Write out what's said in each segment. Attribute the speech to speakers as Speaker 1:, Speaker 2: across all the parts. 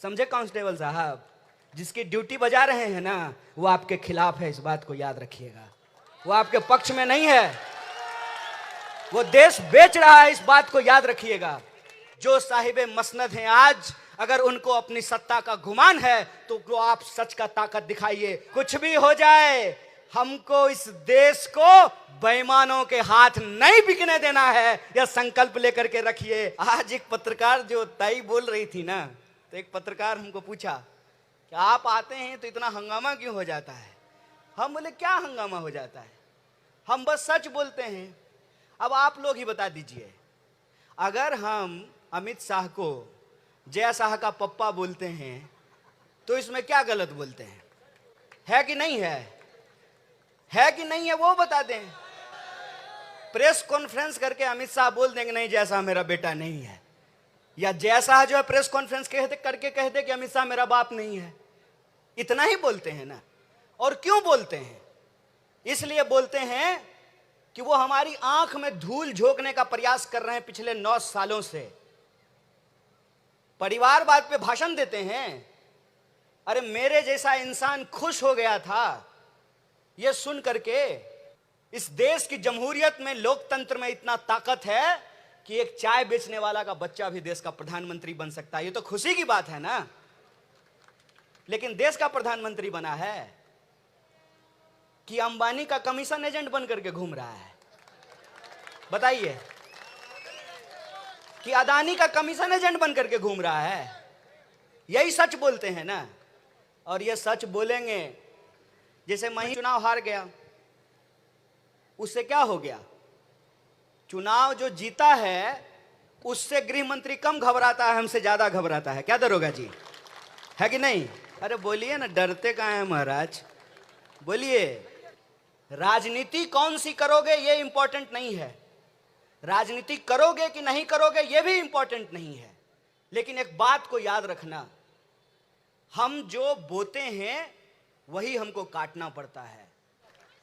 Speaker 1: समझे कांस्टेबल साहब? जिसकी ड्यूटी बजा रहे हैं ना, वो आपके खिलाफ है, इस बात को याद रखिएगा। वो आपके पक्ष में नहीं है, वो देश बेच रहा है, इस बात को याद रखिएगा। जो साहिबे मसनद हैं आज, अगर उनको अपनी सत्ता का गुमान है तो वो आप सच का ताकत दिखाइए। कुछ भी हो जाए, हमको इस देश को बेईमानों के हाथ नहीं बिकने देना है, यह संकल्प लेकर के रखिए। आज एक पत्रकार जो ताई बोल रही थी ना, तो एक पत्रकार हमको पूछा कि आप आते हैं तो इतना हंगामा क्यों हो जाता है? हम बोले क्या हंगामा हो जाता है, हम बस सच बोलते हैं। अब आप लोग ही बता दीजिए, अगर हम अमित शाह को जय शाह का पप्पा बोलते हैं तो इसमें क्या गलत बोलते हैं? है कि नहीं है? है कि नहीं है, वो बता दें। प्रेस कॉन्फ्रेंस करके अमित शाह बोल देंगे नहीं जय शाह मेरा बेटा नहीं है, या जय शाह जो है प्रेस कॉन्फ्रेंस करके कह दे कि अमित शाह मेरा बाप नहीं है। इतना ही बोलते हैं ना। और क्यों बोलते हैं? इसलिए बोलते हैं कि वो हमारी आंख में धूल झोंकने का प्रयास कर रहे हैं पिछले 9 सालों से। परिवारवाद पे भाषण देते हैं। अरे मेरे जैसा इंसान खुश हो गया था यह सुन करके, इस देश की जमहूरियत में, लोकतंत्र में इतना ताकत है कि एक चाय बेचने वाला का बच्चा भी देश का प्रधानमंत्री बन सकता है। ये तो खुशी की बात है ना। लेकिन देश का प्रधानमंत्री बना है कि अंबानी का कमीशन एजेंट बन करके घूम रहा है? बताइए, कि अदानी का कमीशन एजेंट बन करके घूम रहा है? यही सच बोलते हैं ना। और ये सच बोलेंगे। जैसे मैं चुनाव हार गया, उससे क्या हो गया? चुनाव जो जीता है उससे गृह मंत्री कम घबराता है, हमसे ज्यादा घबराता है। क्या दरोगा जी, है कि नहीं? अरे बोलिए ना, डरते कहाँ हैं महाराज? बोलिए। राजनीति कौन सी करोगे ये इंपॉर्टेंट नहीं है, राजनीति करोगे कि नहीं करोगे ये भी इंपॉर्टेंट नहीं है। लेकिन एक बात को याद रखना, हम जो बोते हैं वही हमको काटना पड़ता है।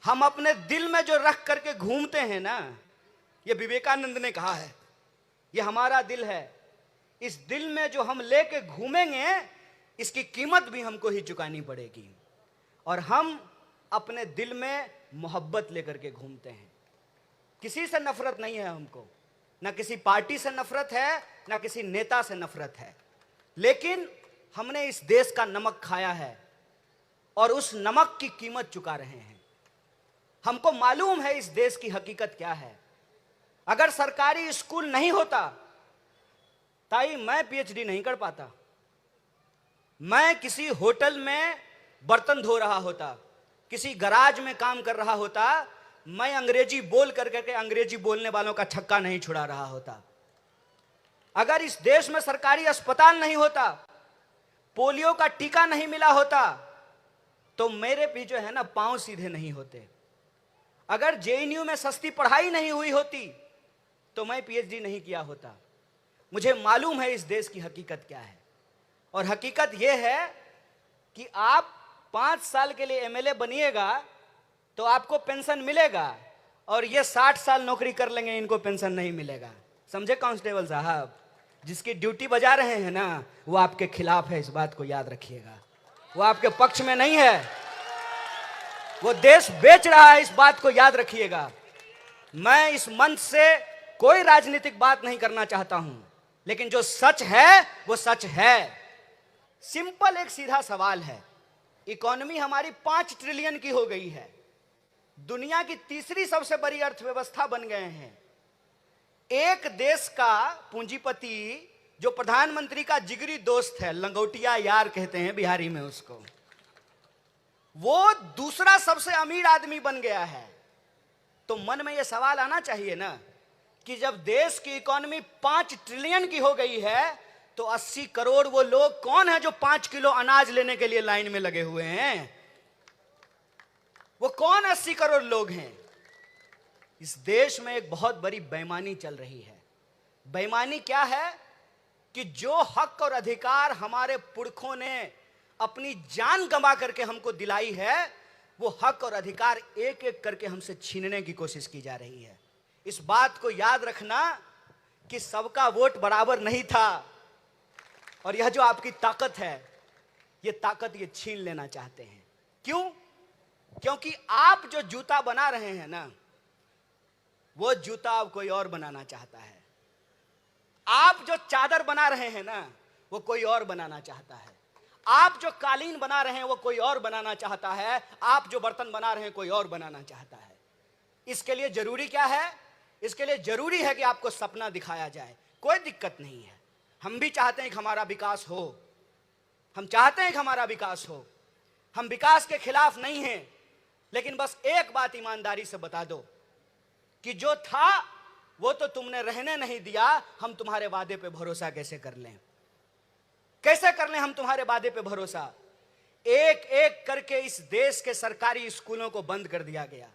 Speaker 1: हम अपने दिल में जो रख करके घूमते हैं ना, ये विवेकानंद ने कहा है, ये हमारा दिल है। इस दिल में जो हम लेके घूमेंगे, इसकी कीमत भी हमको ही चुकानी पड़ेगी। और हम अपने दिल में मोहब्बत लेकर के घूमते हैं। किसी से नफरत नहीं है हमको, ना किसी पार्टी से नफरत है, ना किसी नेता से नफरत है। लेकिन हमने इस देश का नमक खाया है और उस नमक की कीमत चुका रहे हैं। हमको मालूम है इस देश की हकीकत क्या है। अगर सरकारी स्कूल नहीं होता ताई, मैं पीएचडी नहीं कर पाता। मैं किसी होटल में बर्तन धो रहा होता, किसी गराज में काम कर रहा होता, मैं अंग्रेजी बोल करके अंग्रेजी बोलने वालों का छक्का नहीं छुड़ा रहा होता। अगर इस देश में सरकारी अस्पताल नहीं होता, पोलियो का टीका नहीं मिला होता, तो मेरे भी जो है ना पांव सीधे नहीं होते। अगर जेएनयू में सस्ती पढ़ाई नहीं हुई होती तो मैं पीएचडी नहीं किया होता। मुझे मालूम है इस देश की हकीकत क्या है। और हकीकत यह है कि आप 5 साल के लिए एमएलए बनिएगा तो आपको पेंशन मिलेगा, और ये 60 साल नौकरी कर लेंगे, इनको पेंशन नहीं मिलेगा। समझे कांस्टेबल साहब? जिसकी ड्यूटी बजा रहे हैं ना, वो आपके खिलाफ है, इस बात को याद रखिएगा। वो आपके पक्ष में नहीं है, वो देश बेच रहा है, इस बात को याद रखिएगा। मैं इस मंच से कोई राजनीतिक बात नहीं करना चाहता हूं, लेकिन जो सच है वो सच है। सिंपल एक सीधा सवाल है, इकोनॉमी हमारी 5 ट्रिलियन की हो गई है, दुनिया की तीसरी सबसे बड़ी अर्थव्यवस्था बन गए हैं। एक देश का पूंजीपति जो प्रधानमंत्री का जिगरी दोस्त है, लंगोटिया यार कहते हैं बिहारी में उसको, वो दूसरा सबसे अमीर आदमी बन गया है। तो मन में यह सवाल आना चाहिए ना कि जब देश की इकोनॉमी 5 ट्रिलियन की हो गई है तो 80 करोड़ वो लोग कौन है जो 5 किलो अनाज लेने के लिए लाइन में लगे हुए हैं? वो कौन 80 करोड़ लोग हैं? इस देश में एक बहुत बड़ी बेईमानी चल रही है। बेईमानी क्या है कि जो हक और अधिकार हमारे पुरखों ने अपनी जान गंवा करके हमको दिलाई है, वो हक और अधिकार एक एक करके हमसे छीनने की कोशिश की जा रही है। इस बात को याद रखना कि सबका वोट बराबर नहीं था, और यह जो आपकी ताकत है, ये ताकत ये छीन लेना चाहते हैं। क्यों? क्योंकि आप जो जूता बना रहे हैं ना, वो जूता अब कोई और बनाना चाहता है। आप जो चादर बना रहे हैं ना, वो कोई और बनाना चाहता है। आप जो कालीन बना रहे हैं वो कोई और बनाना चाहता है। आप जो बर्तन बना रहे हैं कोई और बनाना चाहता है। इसके लिए जरूरी क्या है? इसके लिए जरूरी है कि आपको सपना दिखाया जाए। कोई दिक्कत नहीं है, हम भी चाहते हैं कि हमारा विकास हो, हम चाहते हैं कि हमारा विकास हो, हम विकास के खिलाफ नहीं हैं। लेकिन बस एक बात ईमानदारी से बता दो कि जो था वो तो तुमने रहने नहीं दिया, हम तुम्हारे वादे पे भरोसा कैसे कर लें? कैसे कर लें हम तुम्हारे वादे पे भरोसा? एक एक करके इस देश के सरकारी स्कूलों को बंद कर दिया गया।